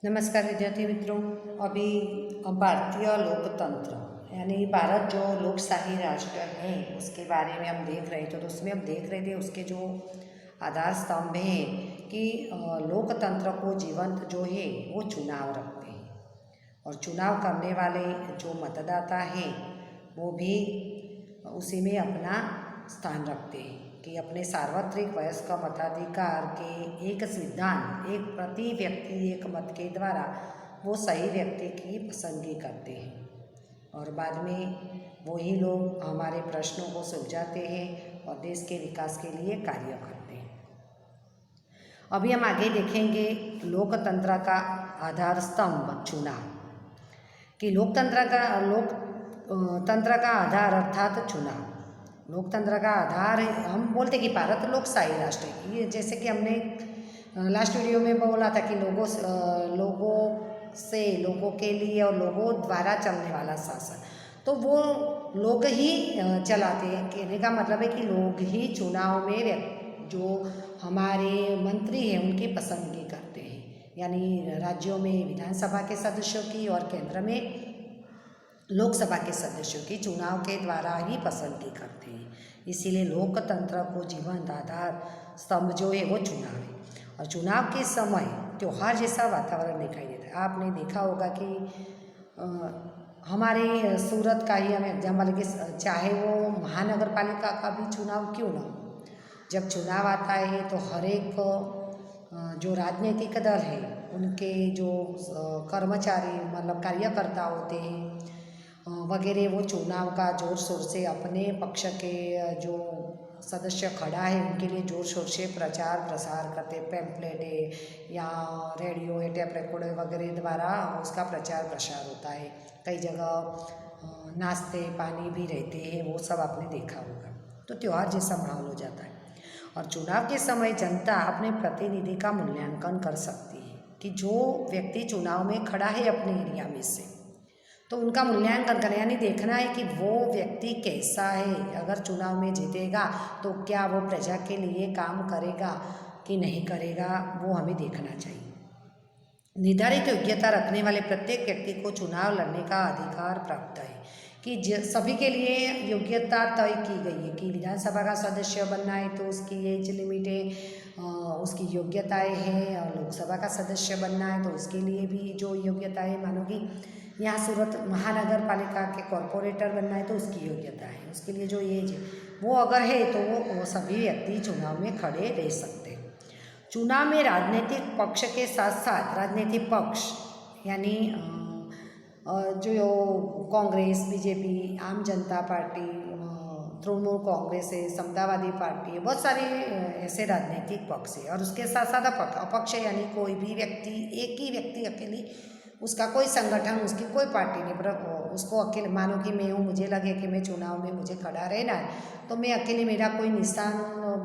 नमस्कार विद्यार्थी मित्रों। अभी भारतीय लोकतंत्र यानी भारत जो लोकशाही राष्ट्र है उसके बारे में हम देख रहे थे। तो उसमें हम देख रहे थे उसके जो आधार स्तंभ हैं कि लोकतंत्र को जीवंत जो है वो चुनाव रखते हैं और चुनाव करने वाले जो मतदाता हैं वो भी उसी में अपना स्थान रखते हैं कि अपने सार्वत्रिक वयस्क मताधिकार के एक सिद्धांत एक प्रति व्यक्ति एक मत के द्वारा वो सही व्यक्ति की पसंदगी करते हैं और बाद में वही लोग हमारे प्रश्नों को सुलझाते हैं और देश के विकास के लिए कार्य करते हैं। अभी हम आगे देखेंगे लोकतंत्र का आधार स्तंभ चुनाव कि लोकतंत्र का आधार अर्थात चुनाव। लोकतंत्र का आधार है, हम बोलते कि भारत लोकशाही राष्ट्र है। ये जैसे कि हमने लास्ट वीडियो में बोला था कि लोगों के लिए और लोगों द्वारा चलने वाला शासन, तो वो लोग ही चलाते हैं। कहने का मतलब है कि लोग ही चुनाव में जो हमारे मंत्री हैं उनकी पसंदगी करते हैं, यानी राज्यों में विधानसभा के सदस्यों की और केंद्र में लोकसभा के सदस्यों की चुनाव के द्वारा ही पसंदगी करते हैं। इसीलिए लोकतंत्र को जीवंत आधार स्तंभ जो है वो चुनाव है और चुनाव के समय त्योहार जैसा वातावरण दिखाई देता है। आपने देखा होगा कि हमारे सूरत का ही हमें एग्जाम्पल कि चाहे वो महानगर पालिका का भी चुनाव क्यों ना हो, जब चुनाव आता है तो हर एक जो राजनीतिक दल है उनके जो कर्मचारी मतलब कार्यकर्ता होते हैं वगैरह वो चुनाव का ज़ोर शोर से अपने पक्ष के जो सदस्य खड़ा है उनके लिए ज़ोर शोर से प्रचार प्रसार करते, पैम्पलेट है या रेडियो है टेप रिकॉर्डर वगैरह द्वारा उसका प्रचार प्रसार होता है। कई जगह नाश्ते पानी भी रहते हैं, वो सब आपने देखा होगा। तो त्यौहार जैसा माहौल हो जाता है और चुनाव के समय जनता अपने प्रतिनिधि का मूल्यांकन कर सकती है कि जो व्यक्ति चुनाव में खड़ा है अपने एरिया में से, तो उनका मूल्यांकन करना यानी देखना है कि वो व्यक्ति कैसा है। अगर चुनाव में जीतेगा तो क्या वो प्रजा के लिए काम करेगा कि नहीं करेगा, वो हमें देखना चाहिए। निर्धारित योग्यता रखने वाले प्रत्येक व्यक्ति को चुनाव लड़ने का अधिकार प्राप्त है कि सभी के लिए योग्यता तय की गई है कि विधानसभा का सदस्य बनना है तो उसकी एज लिमिट है, उसकी योग्यताएं हैं, और लोकसभा का सदस्य बनना है तो उसके लिए भी जो योग्यताएं, मानो कि यहाँ सूरत महानगर पालिका के कॉरपोरेटर बनना है तो उसकी योग्यता है, उसके लिए जो एज है वो अगर है तो वो सभी व्यक्ति चुनाव में खड़े रह सकते हैं। चुनाव में राजनीतिक पक्ष के साथ साथ राजनीतिक पक्ष यानी जो कांग्रेस, बीजेपी, आम जनता पार्टी, तृणमूल कांग्रेस है, समतावादी पार्टी है, बहुत सारे ऐसे राजनीतिक पक्ष है और उसके साथ साथ अपक्ष यानी कोई भी व्यक्ति, एक ही व्यक्ति अकेली, उसका कोई संगठन, उसकी कोई पार्टी नहीं, पर उसको अकेले, मानो कि मैं हूँ, मुझे लगे कि मैं चुनाव में मुझे खड़ा रहना है तो मैं अकेले मेरा कोई निशान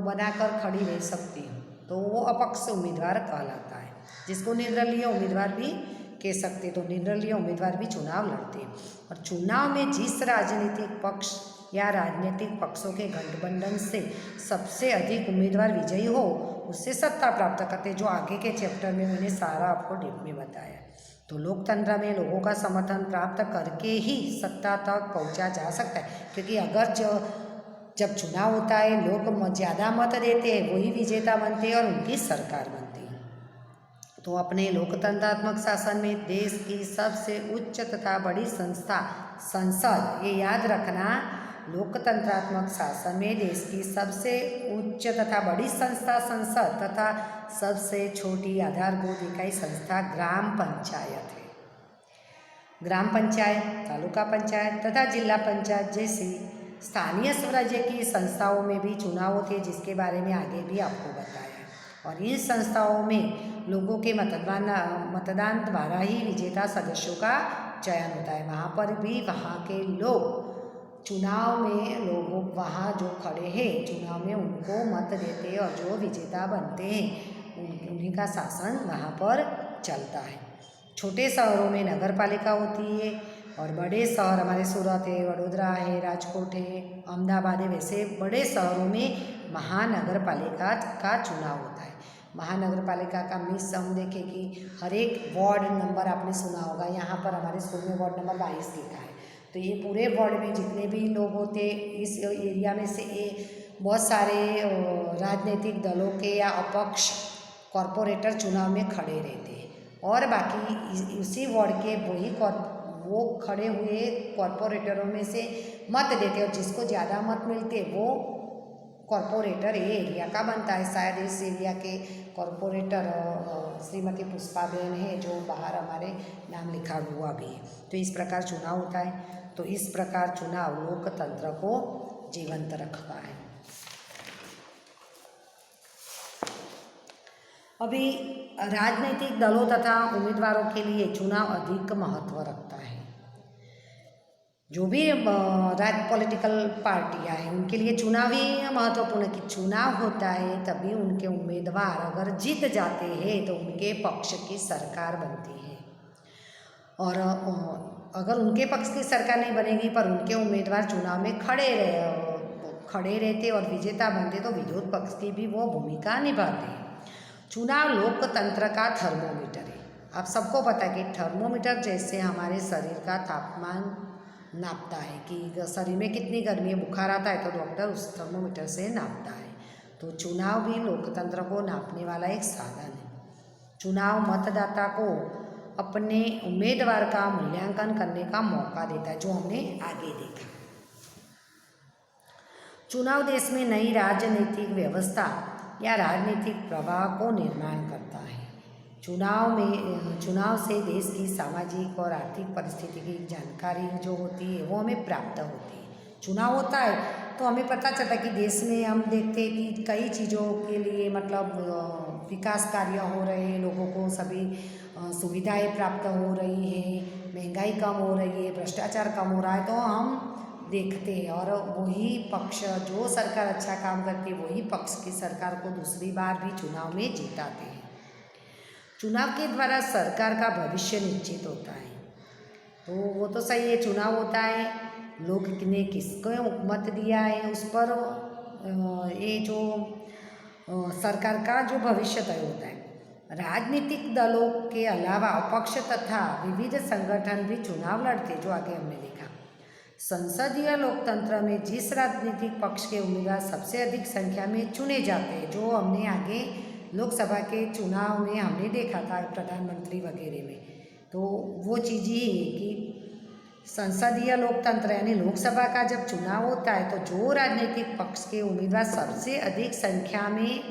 बनाकर खड़ी रह सकती हूँ, तो वो अपक्ष उम्मीदवार कहलाता है, जिसको निर्दलीय उम्मीदवार भी कह सकते। तो निर्दलीय उम्मीदवार भी चुनाव लड़ते हैं और चुनाव में जिस राजनीतिक पक्ष या राजनीतिक पक्षों के गठबंधन से सबसे अधिक उम्मीदवार विजयी हो उससे सत्ता प्राप्त करते, जो आगे के चैप्टर में मैंने सारा आपको डीप में बताया। तो लोकतंत्र में लोगों का समर्थन प्राप्त करके ही सत्ता तक पहुंचा जा सकता है, क्योंकि अगर जब चुनाव होता है लोग ज़्यादा मत देते हैं, वही विजेता बनते हैं और उनकी सरकार बनती है। तो अपने लोकतंत्रात्मक शासन में देश की सबसे उच्च तथा बड़ी संस्था संसद, ये याद रखना, लोकतंत्रात्मक शासन में देश की सबसे उच्च तथा बड़ी संस्था संसद तथा सबसे छोटी आधारभूत इकाई संस्था ग्राम पंचायत है। ग्राम पंचायत, तालुका पंचायत तथा जिला पंचायत जैसी स्थानीय स्वराज्य की संस्थाओं में भी चुनाव होते हैं, जिसके बारे में आगे भी आपको बताया। और इन संस्थाओं में लोगों के मतदान द्वारा ही विजेता सदस्यों का चयन होता है। वहाँ पर भी वहाँ के लोग चुनाव में, लोगों वहाँ जो खड़े हैं चुनाव में उनको मत देते हैं और जो विजेता बनते हैं उन्हीं का शासन वहाँ पर चलता है। छोटे शहरों में नगर पालिका होती है और बड़े शहर हमारे सूरत है, वडोदरा है, राजकोट है, अहमदाबाद है, वैसे बड़े शहरों में महानगर पालिका का चुनाव होता है। महानगर पालिका का मिस हम देखें कि हर एक वार्ड नंबर आपने सुना होगा, यहाँ पर हमारे स्कूल में वार्ड नंबर 22 लिखा है। तो ये पूरे वार्ड में जितने भी लोग होते इस एरिया में से ये बहुत सारे राजनीतिक दलों के या अपक्ष कॉरपोरेटर चुनाव में खड़े रहते हैं और बाकी उसी वार्ड के वो खड़े हुए कॉरपोरेटरों में से मत देते और जिसको ज़्यादा मत मिलते वो कॉरपोरेटर ये एरिया का बनता है। शायद इस एरिया के कॉरपोरेटर श्रीमती पुष्पाबेन है जो बाहर हमारे नाम लिखा हुआ भी है। तो इस प्रकार चुनाव होता है। तो इस प्रकार चुनाव लोकतंत्र को जीवंत रखता है। अभी राजनीतिक दलों तथा उम्मीदवारों के लिए चुनाव अधिक महत्व रखता है। जो भी पॉलिटिकल पार्टियां हैं उनके लिए चुनाव ही महत्वपूर्ण कि चुनाव होता है तभी उनके उम्मीदवार अगर जीत जाते हैं तो उनके पक्ष की सरकार बनती है और अगर उनके पक्ष की सरकार नहीं बनेगी पर उनके उम्मीदवार चुनाव में खड़े रहते और विजेता बनते तो विरोध पक्ष की भी वो भूमिका निभाते हैं। चुनाव लोकतंत्र का थर्मोमीटर है। आप सबको पता है कि थर्मोमीटर जैसे हमारे शरीर का तापमान नापता है कि शरीर में कितनी गर्मी है, बुखार आता है तो डॉक्टर उस थर्मोमीटर से नापता है। तो चुनाव भी लोकतंत्र को नापने वाला एक साधन है। चुनाव मतदाता को अपने उम्मीदवार का मूल्यांकन करने का मौका देता है, जो हमने आगे देखा। चुनाव देश में नई राजनीतिक व्यवस्था या राजनीतिक प्रवाह को निर्माण करता है। चुनाव से देश की सामाजिक और आर्थिक परिस्थिति की जानकारी जो होती है वो हमें प्राप्त होती है। चुनाव होता है तो हमें पता चलता है कि देश में हम देखते हैं कि कई चीज़ों के लिए मतलब विकास कार्य हो रहे हैं, लोगों को सभी सुविधाएं प्राप्त हो रही हैं, महंगाई कम हो रही है, भ्रष्टाचार कम हो रहा है। तो हम देखते हैं और वही पक्ष जो सरकार अच्छा काम करती है वही पक्ष की सरकार को दूसरी बार भी चुनाव में जिताते हैं। चुनाव के द्वारा सरकार का भविष्य निश्चित होता है। तो वो तो सही है, चुनाव होता है, लोग ने किसको मत दिया है उस पर ये जो सरकार का जो भविष्य तय होता है। राजनीतिक दलों के अलावा अपक्ष तथा विविध संगठन भी चुनाव लड़ते, जो आगे हमने देखा। संसदीय लोकतंत्र में जिस राजनीतिक पक्ष के उम्मीदवार सबसे अधिक संख्या में चुने जाते हैं, जो हमने आगे लोकसभा के चुनाव में हमने देखा था प्रधानमंत्री वगैरह में, तो वो चीज़ ये है कि संसदीय लोकतंत्र यानी लोकसभा का जब चुनाव होता है तो जो राजनीतिक पक्ष के उम्मीदवार सबसे अधिक संख्या में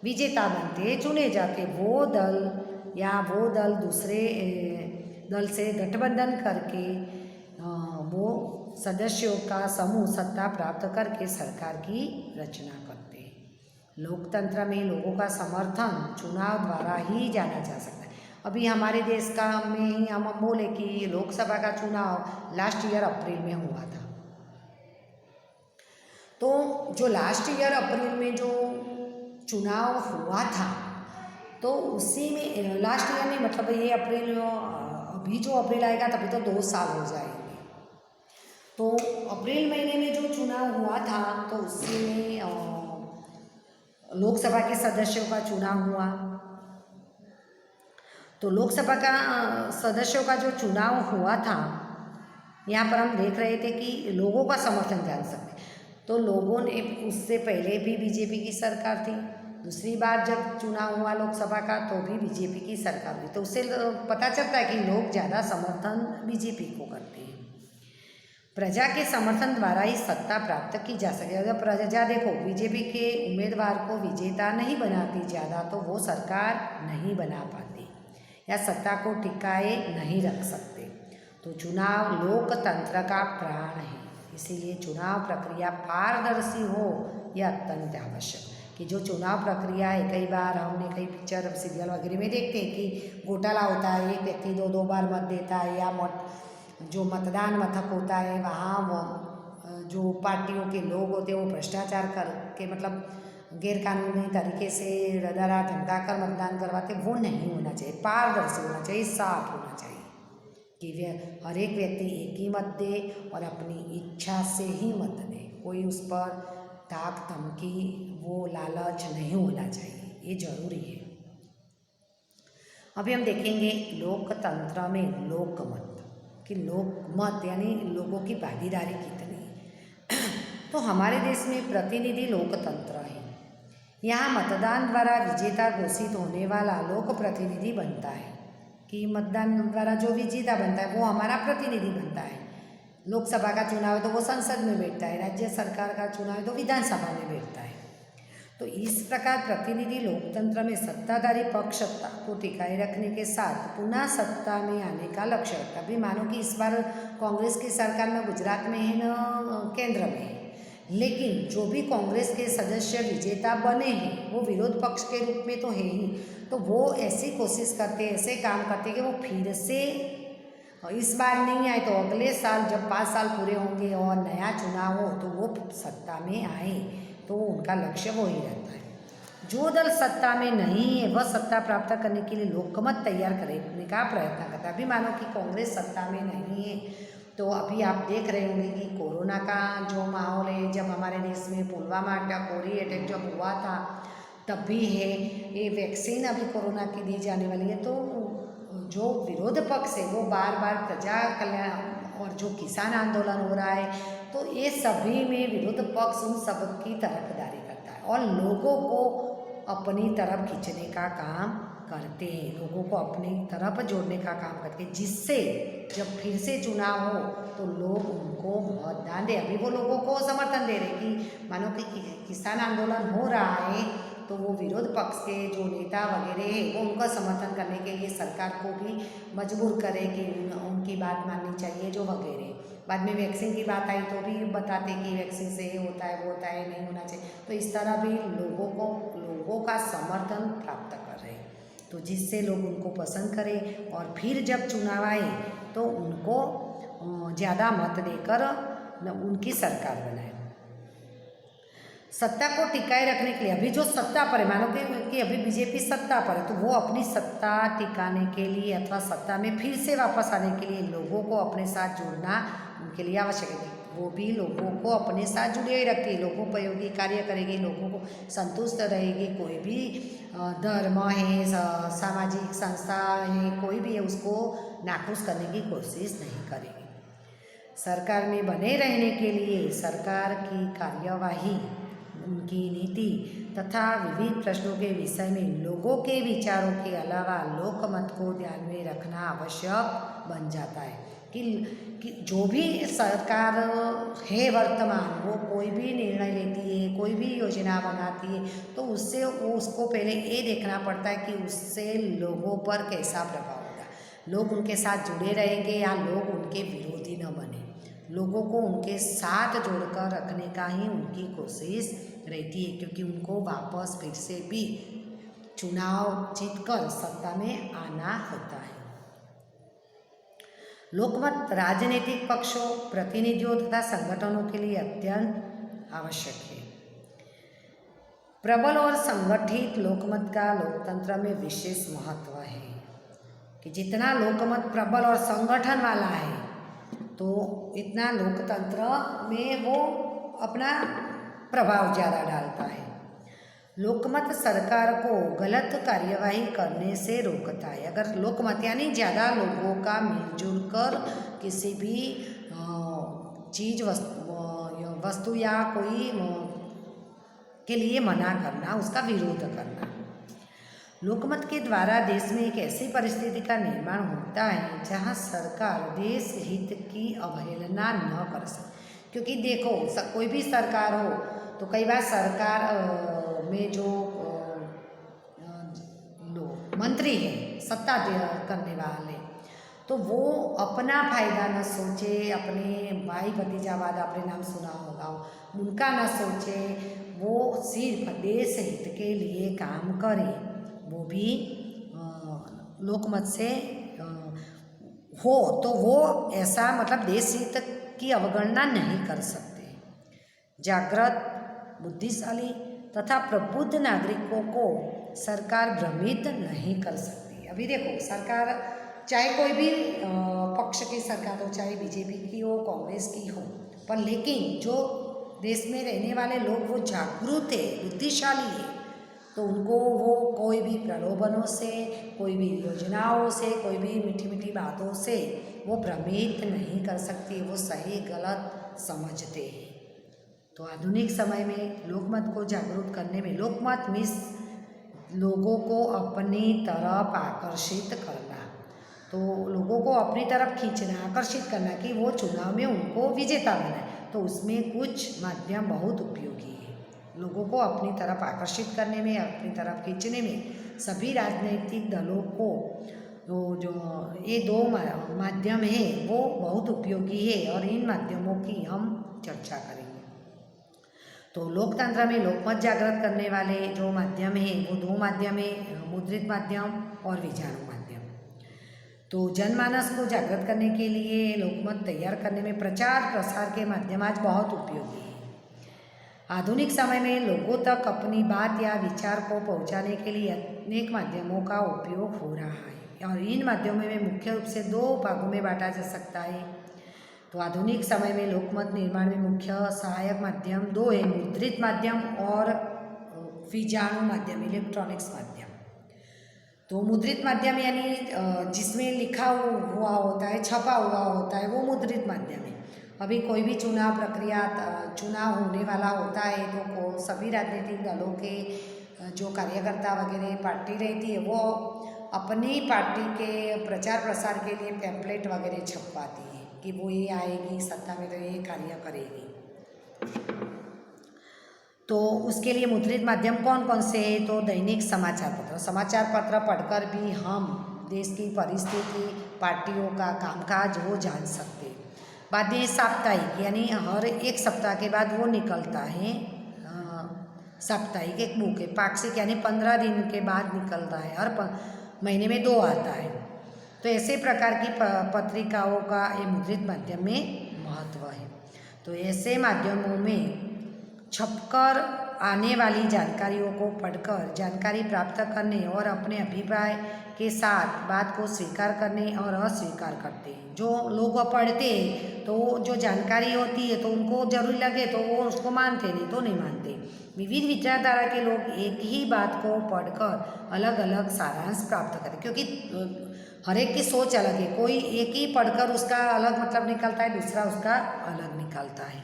विजेता बनते चुने जाते, वो दल दूसरे दल से गठबंधन करके वो सदस्यों का समूह सत्ता प्राप्त करके सरकार की रचना करते हैं। लोकतंत्र में लोगों का समर्थन चुनाव द्वारा ही जाना जा सकता है। अभी हमारे देश का में ही हम बोले कि लोकसभा का चुनाव लास्ट ईयर अप्रैल में हुआ था। तो जो लास्ट ईयर अप्रैल में जो चुनाव हुआ था तो उसी में लास्ट ईयर में मतलब ये अप्रैल, अभी जो अप्रैल आएगा तभी तो 2 साल हो जाएंगे। तो अप्रैल महीने में जो चुनाव हुआ था तो उसमें लोकसभा के सदस्यों का चुनाव हुआ। तो लोकसभा का सदस्यों का जो चुनाव हुआ था, यहाँ पर हम देख रहे थे कि लोगों का समर्थन जान सकते। तो लोगों ने उससे पहले भी बीजेपी की सरकार थी, दूसरी बार जब चुनाव हुआ लोकसभा का तो भी बीजेपी की सरकार हुई। तो उससे पता चलता है कि लोग ज़्यादा समर्थन बीजेपी को करते हैं। प्रजा के समर्थन द्वारा ही सत्ता प्राप्त की जा सके। अगर प्रजा देखो बीजेपी के उम्मीदवार को विजेता नहीं बनाती ज़्यादा तो वो सरकार नहीं बना पाती या सत्ता को टिकाए नहीं रख सकते। तो चुनाव लोकतंत्र का प्राण है, इसीलिए चुनाव प्रक्रिया पारदर्शी हो यह अत्यंत आवश्यक। कि जो चुनाव प्रक्रिया है, कई बार हमने कई पिक्चर सीरियल वगैरह में देखते हैं कि घोटाला होता है, एक व्यक्ति 2 बार मत देता है या जो मतदान मथक होता है वहाँ जो पार्टियों के लोग होते हैं वो भ्रष्टाचार करके मतलब गैरकानूनी तरीके से डरा धमका कर मतदान करवाते, वो नहीं होना चाहिए। पारदर्शी होना चाहिए, साफ होना चाहिए कि हर एक व्यक्ति एक ही मत दे और अपनी इच्छा से ही मत दे। कोई उस पर ताक धमकी वो लालच नहीं होना चाहिए। ये जरूरी है। अभी हम देखेंगे लोकतंत्र में लोकमत कि लोकमत यानी लोगों की भागीदारी कितनी है। तो हमारे देश में प्रतिनिधि लोकतंत्र है। यहाँ मतदान द्वारा विजेता घोषित होने वाला लोक प्रतिनिधि बनता है कि मतदान द्वारा जो विजेता बनता है वो हमारा प्रतिनिधि बनता है। लोकसभा का चुनाव है तो वो संसद में बैठता है, राज्य सरकार का चुनाव है तो विधानसभा में बैठता है। तो इस प्रकार प्रतिनिधि लोकतंत्र में सत्ताधारी पक्ष सत्ता को टिकाए रखने के साथ पुनः सत्ता में आने का लक्ष्य रखता है। अभी मानो कि इस बार कांग्रेस की सरकार न गुजरात में है न केंद्र में है, लेकिन जो भी कांग्रेस के सदस्य विजेता बने हैं वो विरोध पक्ष के रूप में तो है ही, तो वो ऐसी कोशिश करते, ऐसे काम करते कि वो फिर से इस बार नहीं आए तो अगले साल जब 5 साल पूरे होंगे और नया चुनाव हो तो वो सत्ता में आए। तो उनका लक्ष्य वो ही रहता है। जो दल सत्ता में नहीं है वह सत्ता प्राप्त करने के लिए लोकमत तैयार करने का प्रयत्न करता है। अभी मानो कि कांग्रेस सत्ता में नहीं है, तो अभी आप देख रहे होंगे कि कोरोना का जो माहौल है, जब हमारे देश में पुलवामा टकोरी अटैक जब हुआ था तब भी है, ये वैक्सीन अभी कोरोना की दी जाने वाली है। तो जो विरोध पक्ष है वो बार बार प्रजा कल्याण और जो किसान आंदोलन हो रहा है, तो ये सभी में विरोध पक्ष उन सब की तरफदारी करता है और लोगों को अपनी तरफ खींचने का काम करते हैं, लोगों को अपनी तरफ जोड़ने का काम करते हैं, जिससे जब फिर से चुनाव हो तो लोग उनको मतदान दें। अभी वो लोगों को समर्थन दे रहे कि मानो कि किसान आंदोलन हो रहा है तो वो विरोध पक्ष के जो नेता वगैरह है वो उनका समर्थन करने के लिए सरकार को भी मजबूर करे कि उनकी बात माननी चाहिए जो वगैरह। बाद में वैक्सीन की बात आई तो भी बताते कि वैक्सीन से ये होता है वो होता है, नहीं होना चाहिए। तो इस तरह भी लोगों का समर्थन प्राप्त कर रहे हैं, तो जिससे लोग उनको पसंद करें और फिर जब चुनाव आए तो उनको ज़्यादा मत देकर उनकी सरकार बनाए। सत्ता को टिकाए रखने के लिए अभी जो सत्ता पर है, मानो कि अभी बीजेपी सत्ता पर है, तो वो अपनी सत्ता टिकाने के लिए अथवा सत्ता में फिर से वापस आने के लिए लोगों को अपने साथ जोड़ना उनके लिए आवश्यक है। वो भी लोगों को अपने साथ जुड़े ही रखती है, लोगोपयोगी कार्य करेगी, लोगों को संतुष्ट रहेगी। कोई भी धर्म है, सामाजिक संस्था है, कोई भी है, उसको नाखुश करने की कोशिश नहीं करेगी। सरकार में बने रहने के लिए सरकार की कार्यवाही, उनकी नीति तथा विविध प्रश्नों के विषय में लोगों के विचारों के अलावा लोकमत को ध्यान में रखना आवश्यक बन जाता है कि जो भी सरकार है वर्तमान, वो कोई भी निर्णय लेती है, कोई भी योजना बनाती है, तो उससे वो उसको पहले ये देखना पड़ता है कि उससे लोगों पर कैसा प्रभाव होगा, लोग उनके साथ जुड़े रहेंगे या लोग उनके विरोधी न बने। लोगों को उनके साथ जोड़कर रखने का ही उनकी कोशिश रहती है, क्योंकि उनको वापस फिर से भी चुनाव जीतकर सत्ता में आना होता है। लोकमत राजनीतिक पक्षों, प्रतिनिधियों तथा संगठनों के लिए अत्यंत आवश्यक है। प्रबल और संगठित लोकमत का लोकतंत्र में विशेष महत्व है कि जितना लोकमत प्रबल और संगठन वाला है तो इतना लोकतंत्र में वो अपना प्रभाव ज़्यादा डालता है। लोकमत सरकार को गलत कार्यवाही करने से रोकता है। अगर लोकमत यानी ज़्यादा लोगों का मिलजुल कर किसी भी चीज़ वस्तु या कोई के लिए मना करना, उसका विरोध करना। लोकमत के द्वारा देश में एक ऐसी परिस्थिति का निर्माण होता है जहां सरकार देश हित की अवहेलना न कर सके। क्योंकि देखो, कोई भी सरकार हो तो कई बार सरकार में जो मंत्री हैं, सत्ता करने वाले, तो वो अपना फायदा न सोचे, अपने भाई भतीजावाद आपने नाम सुना होगा, उनका न सोचे, वो सिर्फ देश हित के लिए काम करे। वो भी लोकमत से हो तो वो ऐसा मतलब देश हित की अवगणना नहीं कर सकते। जागृत, बुद्धिशाली तथा प्रबुद्ध नागरिकों को सरकार भ्रमित नहीं कर सकती। अभी देखो, सरकार चाहे कोई भी पक्ष की सरकार हो, चाहे बीजेपी की हो, कांग्रेस की हो, पर लेकिन जो देश में रहने वाले लोग वो जागरूक है, बुद्धिशाली है, तो तो उनको वो कोई भी प्रलोभनों से, कोई भी योजनाओं से, कोई भी मीठी मीठी बातों से वो भ्रमित नहीं कर सकती, वो सही गलत समझते हैं। तो आधुनिक समय में लोकमत को जागरूक करने में, लोकमत मीन्स लोगों को अपनी तरफ आकर्षित करना, तो लोगों को अपनी तरफ खींचना, आकर्षित करना कि वो चुनाव में उनको विजेता बनाए, तो उसमें कुछ माध्यम बहुत उपयोगी है। लोगों को अपनी तरफ आकर्षित करने में, अपनी तरफ खींचने में सभी राजनीतिक दलों को जो ये दो माध्यम है वो बहुत उपयोगी है, और इन माध्यमों की हम चर्चा करेंगे। तो लोकतंत्र में लोकमत जागृत करने वाले जो माध्यम हैं वो दो माध्यम है, मुद्रित माध्यम और विजाणु माध्यम। तो जनमानस को जागृत करने के लिए लोकमत तैयार करने में प्रचार प्रसार के माध्यम आज बहुत उपयोगी है। आधुनिक समय में लोगों तक अपनी बात या विचार को पहुंचाने के लिए अनेक माध्यमों का उपयोग हो रहा है, और इन माध्यमों में मुख्य रूप से दो भागों में बांटा जा सकता है। तो आधुनिक समय में लोकमत निर्माण में मुख्य सहायक माध्यम दो है, मुद्रित माध्यम और विजाणु माध्यम, इलेक्ट्रॉनिक्स माध्यम। तो मुद्रित माध्यम यानी जिसमें लिखा हुआ होता है, छपा हुआ होता है, वो मुद्रित माध्यम है। अभी कोई भी चुनाव प्रक्रिया, चुनाव होने वाला होता है तो सभी राजनीतिक दलों के जो कार्यकर्ता वगैरह पार्टी रहती है वो अपनी पार्टी के प्रचार प्रसार के लिए पैम्पलेट वगैरह छपवाती है कि वो ये आएगी सत्ता में तो ये कार्य करेगी। तो उसके लिए मुद्रित माध्यम कौन कौन से हैं? तो दैनिक समाचार पत्र, समाचार पत्र पढ़कर भी हम देश की परिस्थिति, पार्टियों का कामकाज वो जान सकते हैं। बाद में साप्ताहिक, यानी हर एक सप्ताह के बाद वो निकलता है, साप्ताहिक एक बुक है। पाक्षिक यानी 15 दिन के बाद निकलता है, हर महीने में 2 आता है। तो ऐसे प्रकार की पत्रिकाओं का ये मुद्रित माध्यम में महत्व है। तो ऐसे माध्यमों में छपकर आने वाली जानकारियों को पढ़कर जानकारी प्राप्त करने और अपने अभिप्राय के साथ बात को स्वीकार करने और अस्वीकार करते हैं। जो लोग पढ़ते हैं तो जो जानकारी होती है तो उनको जरूरी लगे तो वो उसको मानते, नहीं तो नहीं मानते। विविध विचारधारा के लोग एक ही बात को पढ़कर अलग अलग सारांश प्राप्त करें, क्योंकि हर एक की सोच अलग है। कोई एक ही पढ़कर उसका अलग मतलब निकलता है, दूसरा उसका अलग निकलता है,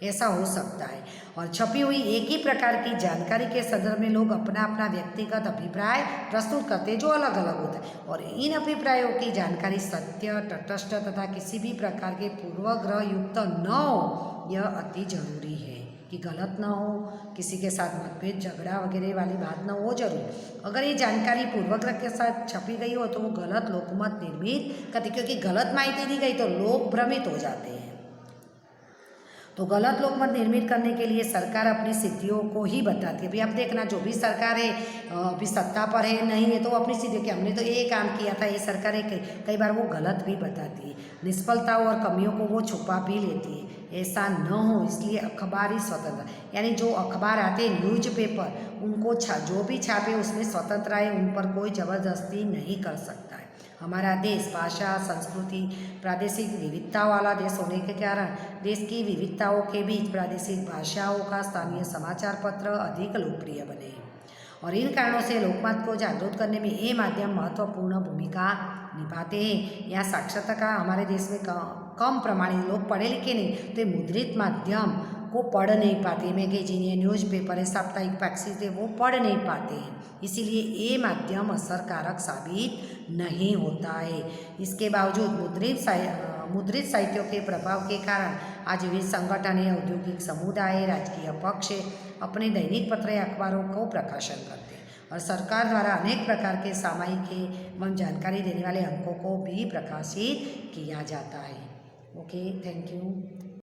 ऐसा हो सकता है। और छपी हुई एक ही प्रकार की जानकारी के संदर्भ में लोग अपना अपना व्यक्तिगत अभिप्राय प्रस्तुत करते हैं जो अलग अलग होता है, और इन अभिप्रायों की जानकारी सत्य, तटस्थ तथा किसी भी प्रकार के पूर्वग्रह युक्त न हो, यह अति जरूरी है कि गलत ना हो, किसी के साथ मतभेद झगड़ा वगैरह वाली बात ना हो जरूर। अगर ये जानकारी पूर्वग्रह के साथ छपी गई हो तो वो गलत लोकमत निर्मित करती, क्योंकि गलत माहिती दी गई तो लोग भ्रमित हो जाते हैं। तो गलत लोकमत निर्मित करने के लिए सरकार अपनी सिद्धियों को ही बताती है। अभी आप देखना, जो भी सरकार है अभी सत्ता पर है नहीं है तो वो अपनी सिद्धियों कि हमने तो ये काम किया था, ये सरकार है, कई बार वो गलत भी बताती है। निष्फलताओं और कमियों को वो छुपा भी लेती है। ऐसा न हो इसलिए अखबारी स्वतंत्र, यानी जो अखबार आते हैं न्यूज़पेपर, उनको जो भी छापे उसमें स्वतंत्र है, उन पर कोई ज़बरदस्ती नहीं कर सकता है। हमारा देश भाषा, संस्कृति, प्रादेशिक विविधता वाला देश होने के कारण देश की विविधताओं के बीच प्रादेशिक भाषाओं का स्थानीय समाचार पत्र अधिक लोकप्रिय बने, और इन कारणों से लोकमत को जागरूक करने में ये माध्यम महत्वपूर्ण भूमिका निभाते हैं। यहाँ साक्षरता का हमारे देश में कम प्रमाणित, लोग पढ़े लिखे नहीं तो मुद्रित माध्यम को पढ़ नहीं पाते। मैगजीन है, न्यूज़पेपर है, साप्ताहिक पाक्षिक है, वो पढ़ नहीं पाते हैं, इसीलिए ये माध्यम असरकारक साबित नहीं होता है। इसके बावजूद मुद्रित साहित्यों के प्रभाव के कारण आज विविध संगठन है, औद्योगिक समुदाय, राजकीय पक्ष अपने दैनिक पत्र या अखबारों को प्रकाशन करते हैं, और सरकार द्वारा अनेक प्रकार के सामयिक एवं जानकारी देने वाले अंकों को भी प्रकाशित किया जाता है। Okay, thank you.